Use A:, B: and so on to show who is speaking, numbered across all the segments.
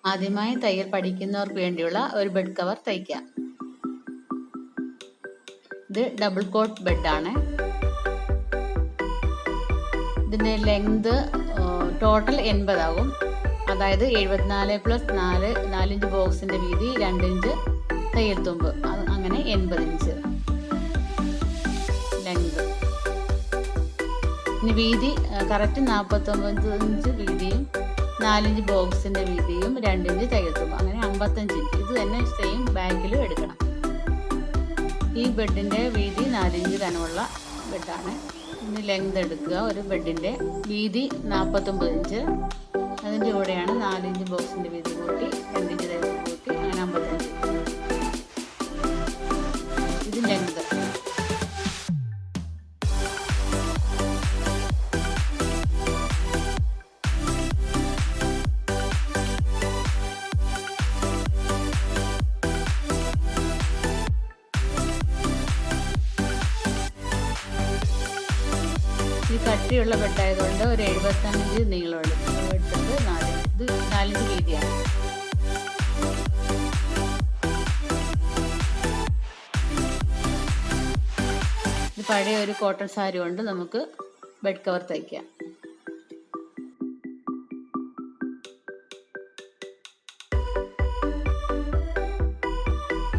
A: ആദ്യമായി തയ്യൽ പഠിക്കുന്നവർക്ക് വേണ്ടിയുള്ള ഒരു ബെഡ് കവർ തയ്ക്കാം. ഇത് ഡബിൾ കോട്ട് ബെഡാണ്. ഇതിൻ്റെ ലെങ്ത് ടോട്ടൽ 80 ആകും. അതായത് 74 + 4 ഇഞ്ച് ബോക്സിൻ്റെ വീതി, 2 ഇഞ്ച് തയ്യൽ തുമ്പ്, അങ്ങനെ 80 ഇഞ്ച് ലെങ്ത്. ഇനി വീതി കറക്റ്റ് 49 ഇഞ്ച് വീതിയും 4 ഇഞ്ച് ബോക്സിൻ്റെ വീതിയും 2 ഇഞ്ച് തയ്യൽ തുമ്പ്, അങ്ങനെ 55 ഇഞ്ച്. ഇത് തന്നെ സെയിം ബാക്കിലും എടുക്കണം. ഈ ബെഡിൻ്റെ വീതി 4 ഇഞ്ച് കനമുള്ള ബെഡാണ്. ഇനി ലെങ്ത് എടുക്കുക. ഒരു ബെഡിൻ്റെ വീതി 49 ഇഞ്ച്, അതിൻ്റെ കൂടെയാണ് 4 ഇഞ്ച് ബോക്സിൻ്റെ വീതി കൂട്ടി 2 ഇഞ്ച് തയ്യൽ കൂട്ടി, അങ്ങനെ 55 ഇത് ലെങ്ത്. ഈ കട്ടിയുള്ള ബെഡായതുകൊണ്ട് ഒരു 75 നീളം എടുത്തിട്ട് 4 ഇഞ്ച് വീതിയാണ്. ഇത് പഴയ ഒരു കോട്ടൺ സാരി കൊണ്ട് നമുക്ക് ബെഡ് കവർ തയ്ക്കാം.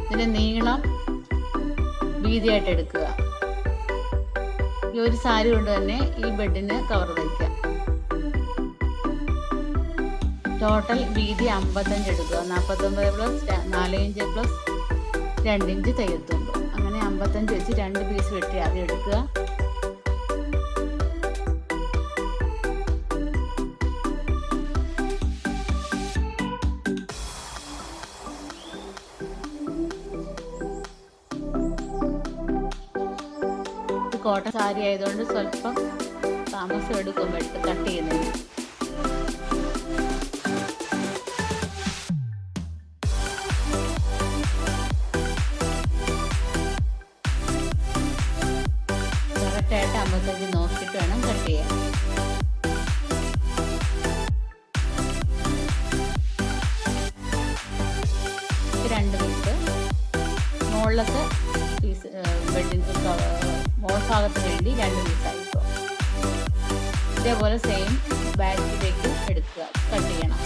A: ഇതിന്റെ നീളം വീതിയായിട്ട് എടുക്കുക. ഈ ഒരു സാരി കൊണ്ട് തന്നെ ഈ ബെഡിന് കവർ തയ്ക്കാം. ടോട്ടൽ വീതി 55 എടുക്കുക. 49 + 4 ഇഞ്ച് + 2 ഇഞ്ച് തയ്യൽ തുമ്പ്, അങ്ങനെ 55 വെച്ച് 2 പീസ് വെട്ടി ആദ്യം എടുക്കുക. കോട്ടൺ സാരി ആയതുകൊണ്ട് സ്വല്പം താമസം എടുക്കും വെട്ട് കട്ട് ചെയ്യുന്നതിന്. കറക്റ്റായിട്ട് 55 നോക്കിയിട്ട് വേണം കട്ട് ചെയ്യാൻ. രണ്ട് പീസ് മുകളിലത്തെ പീസ് ബെഡിൻ്റെ മോൾ ഭാഗത്തിന് വേണ്ടി 2 പീസായിട്ടോ. ഇതേപോലെ സെയിം ബാക്കിലേക്ക് എടുക്കുക, കട്ട് ചെയ്യണം.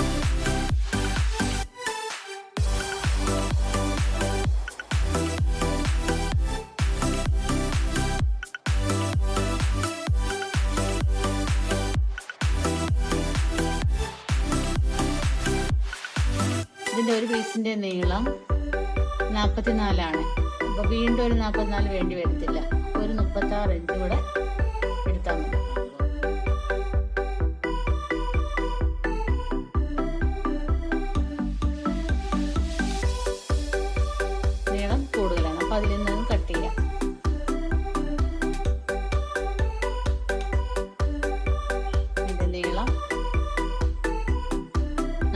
A: ഇതിൻ്റെ ഒരു പീസിൻ്റെ നീളം 44 ആണ്. അപ്പോൾ വീണ്ടും ഒരു 44 വേണ്ടി വരത്തില്ല. ഒരു 36 ഇഞ്ച് കൂടെ എടുത്താൽ മതി. നീളം കൂടുതലാണ്, അപ്പോൾ അതിൽ നിന്ന് കട്ട് ചെയ്യാം. ഇതിൻ്റെ നീളം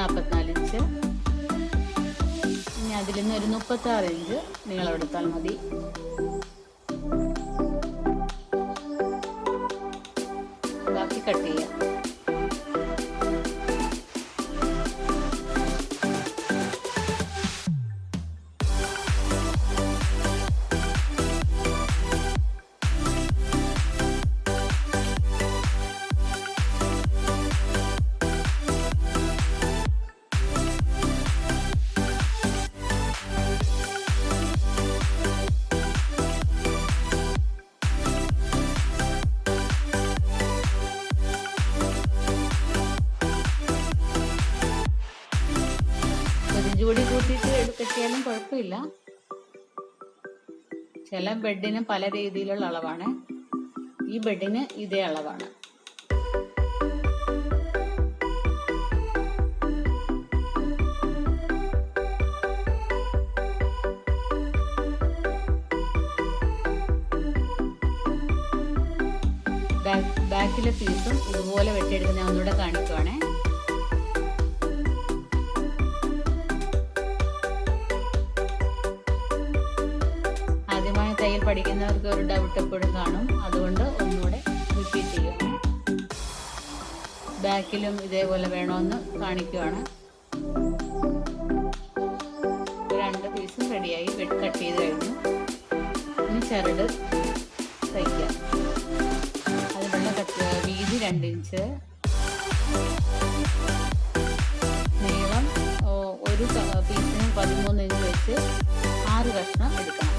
A: 44 ഇഞ്ച്. ഇനി അതിൽ നിന്ന് ഒരു 36 ഇഞ്ച് നീളം എടുത്താൽ മതി. ബാക്കി കട്ട് ചെയ്യാം. കൂടി കൂട്ടിയിട്ട് കെട്ടിയാലും കുഴപ്പമില്ല. ചില ബെഡിന് പല രീതിയിലുള്ള അളവാണ്. ഈ ബെഡിന് ഇതേ അളവാണ്. ബാക്കിലെ പീസും ഇതുപോലെ വെട്ടിയെടുക്കുന്ന ഒന്നുകൂടെ കാണിക്കുവാണേ. തയ്യൽ പഠിക്കുന്നവർക്ക് ഒരു ഡൗട്ട് എപ്പോഴും കാണും, അതുകൊണ്ട് ഒന്നുകൂടെ റിപ്പീറ്റ് ചെയ്യുകയാണ്. ബാക്കിലും ഇതേപോലെ വേണമെന്ന് കാണിക്കുകയാണ്. ചരട് തയ്ക്കാം. അതിനുള്ള വീതി 2 ഇഞ്ച്, നീളം ഒരു പീസിന് 13 ഇഞ്ച് വെച്ച് 6 കഷ്ണം എടുക്കണം.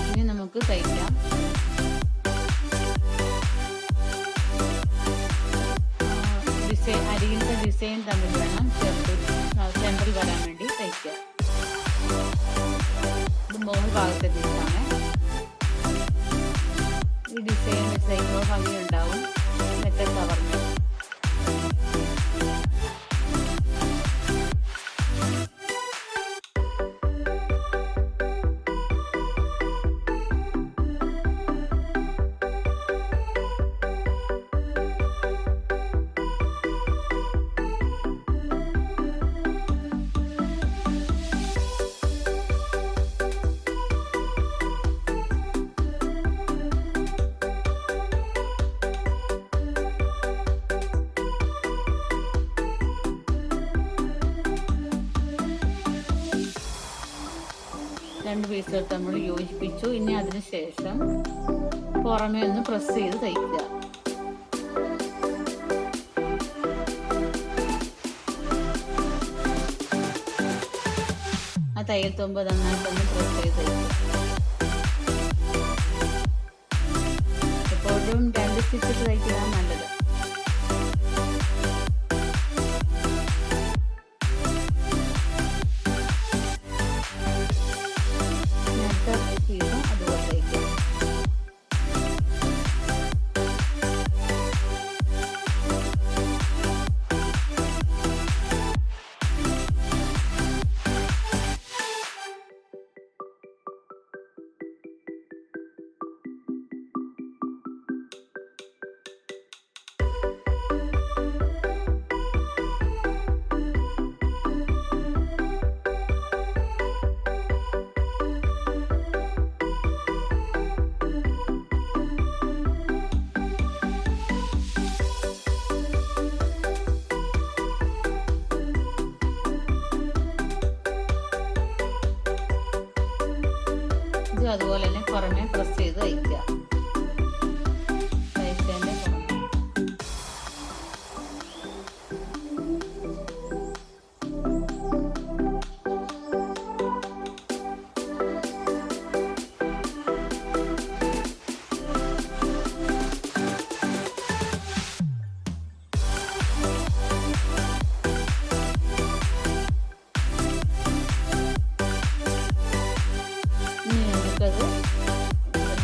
A: ഇനി നമുക്ക് തയ്ക്കാം. അരികിലത്തെ ഡിസൈൻ തമ്മിൽ വേണം സെൻട്രൽ വരാൻ വേണ്ടി തയ്ക്കുക. ഇത് മുകൾ ഭാഗത്തെ പീസാണ്. ഈ ഡിസൈൻ വെച്ച് തയ്ക്കുമ്പോൾ ഭംഗിയുണ്ടാവും. മെറ്റൽ കവറിന് രണ്ട് പീസുകൾ നമ്മൾ യോജിപ്പിച്ചു. ഇനി അതിന് ശേഷം പുറമേ ഒന്ന് പ്രസ് ചെയ്ത് തയ്ക്കുക. ആ തയ്യൽ തുമ്പ് നന്നായിട്ടൊന്ന് പ്രസ് ചെയ്ത് തയ്ക്കുക. എപ്പോഴും 2 സ്റ്റിച്ചിട്ട് തയ്ക്കുക നല്ലത്. അതുപോലെ തയ്ക്കുക. അതുപോലെ തന്നെ പുറമെ പ്രസ് ചെയ്ത് തയ്ക്കുക. തയ്ച്ചതിൻ്റെ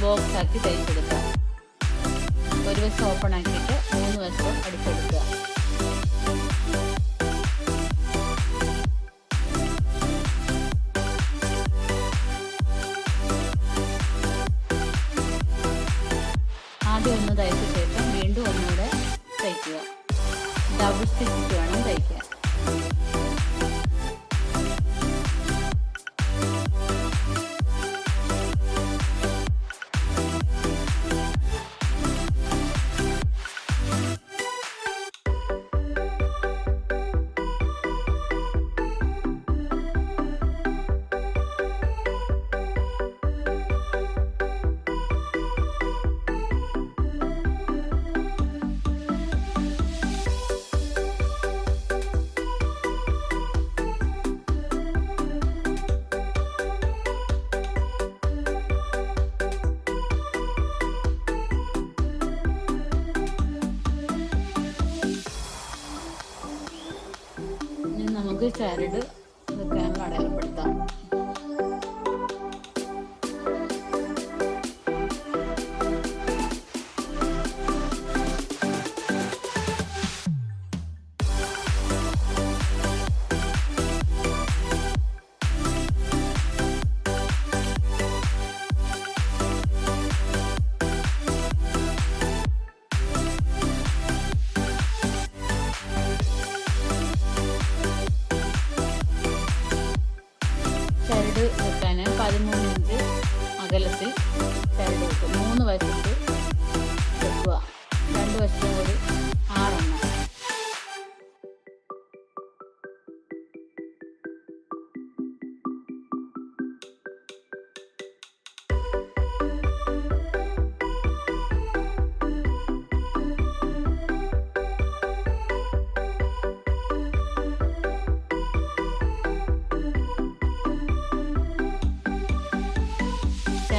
A: ബോക്സ് ആക്കി തയ്ച്ചെടുക്കുക. ഒരു വശം ഓപ്പൺ ആക്കിയിട്ട് 3 വശവും അടിച്ചെടുക്കുക. ആദ്യം ഒന്ന് തയ്ച്ച ശേഷം വീണ്ടും ഒന്നുകൂടെ തയ്ക്കുക. ഡബിൾ സ്റ്റിച്ചിട്ട് വേണം തയ്ക്കാൻ. നമുക്ക് ചരട് വെക്കാനുള്ള അടയാളപ്പെടുത്താം. വെക്കാൻ 13 ഇഞ്ച് അകലത്തിൽ ചരട് വെക്കും. 3 വശത്ത് വെക്കുക. 2 വശത്തും കൂടി 6 എണ്ണം.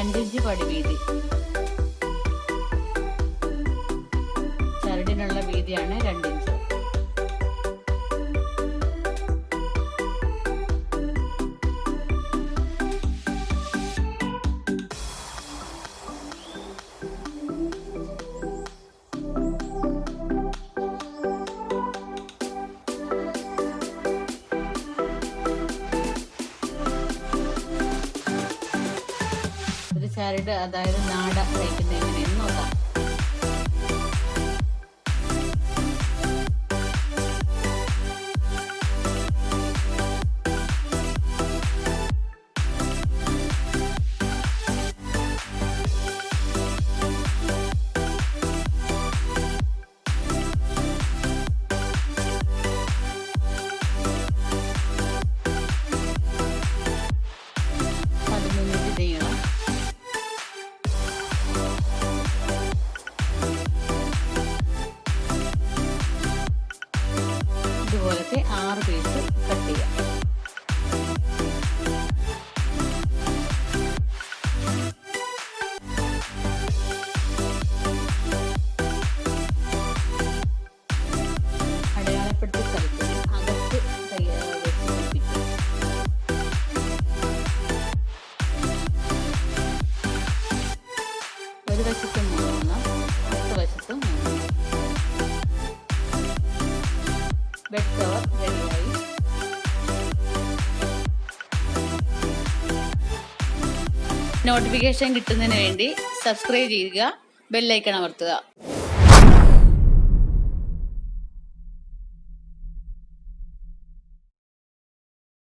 A: 2 ഇഞ്ച് പടി വീതി. ചരടിനുള്ള വീതിയാണ് 2 ഇഞ്ച്. ചരട് അതായത് നാട തയ്ക്കുന്നത് എങ്ങനെയെന്ന് നോക്കാം. ഇതുപോലത്തെ 6 പീസ് കട്ട് ചെയ്യാം. അടയാളപ്പെടുത്തിയ സ്ഥലത്ത് അകത്ത് ഒരു വശത്ത് 3, അടുത്ത വശത്ത് 3. ബെഡ് കവർ റെഡിയായി. നോട്ടിഫിക്കേഷൻ കിട്ടുന്നതിന് വേണ്ടി സബ്സ്ക്രൈബ് ചെയ്യുക, ബെൽ ഐക്കൺ അമർത്തുക.